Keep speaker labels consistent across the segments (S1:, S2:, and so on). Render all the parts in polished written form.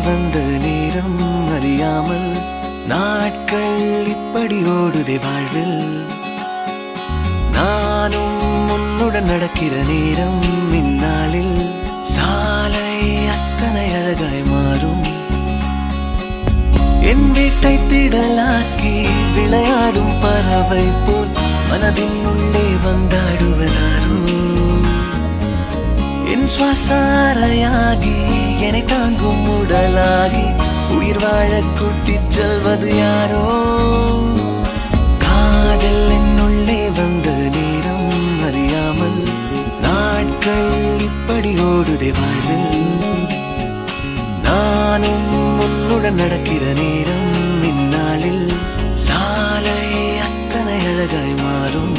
S1: வந்த நேரம் அறியாமல் நாட்கள் இப்படி ஓடுதே வாழ்வில். நானும் உன்னுடன் நடக்கிற நேரம் இந்நாளில் சாலை அத்தனை அழகாய் மாறும். என் வீட்டை திடலாக்கி விளையாடும் பறவை போல் மனதின் உள்ளே வந்தாடுவதாரோ. என் சுவாசாரையாகி என்னை தாங்கும் உடலாகி உயிர் வாழ கூட்டிச் செல்வது யாரோ. காதல் என்னுள்ளே வந்த நேரம் அறியாமல் நாட்கள் இப்படி ஓடுதே வாழ்வில். நானும் உன்னுடன் நடக்கிற நேரம் இந்நாளில் சாலை அத்தனை அழகாய் மாறும்.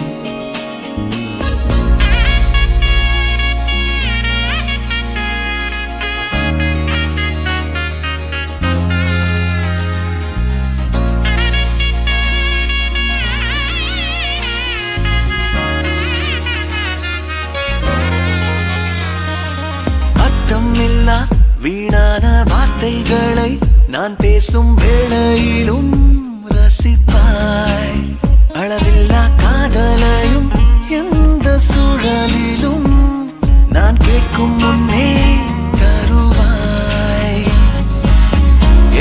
S1: அர்த்தமில்லா வீணான வார்த்தைகளை நான் பேசும் வேளையிலும் ரசிப்பாய். அளவில்லா காதலையும் எந்த சூழலிலும் நான் கேட்கும் முன்னே தருவாய்.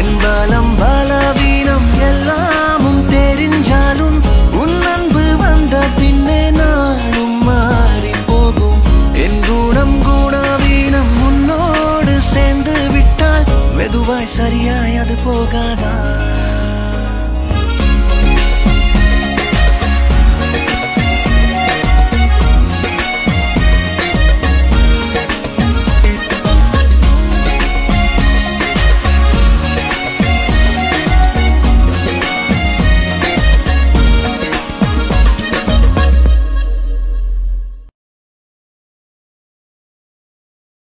S1: என் பலம் பலவீனம் எல்லாமும் தெரிஞ்சாலும் உன் அன்பு வந்த பின்னே நானும் மாறி போகும். என் குணம் குணவீனம் உன்னோடு சேர்ந்து விட்டால் மெதுவாய் சரியாய் அது போகாதா.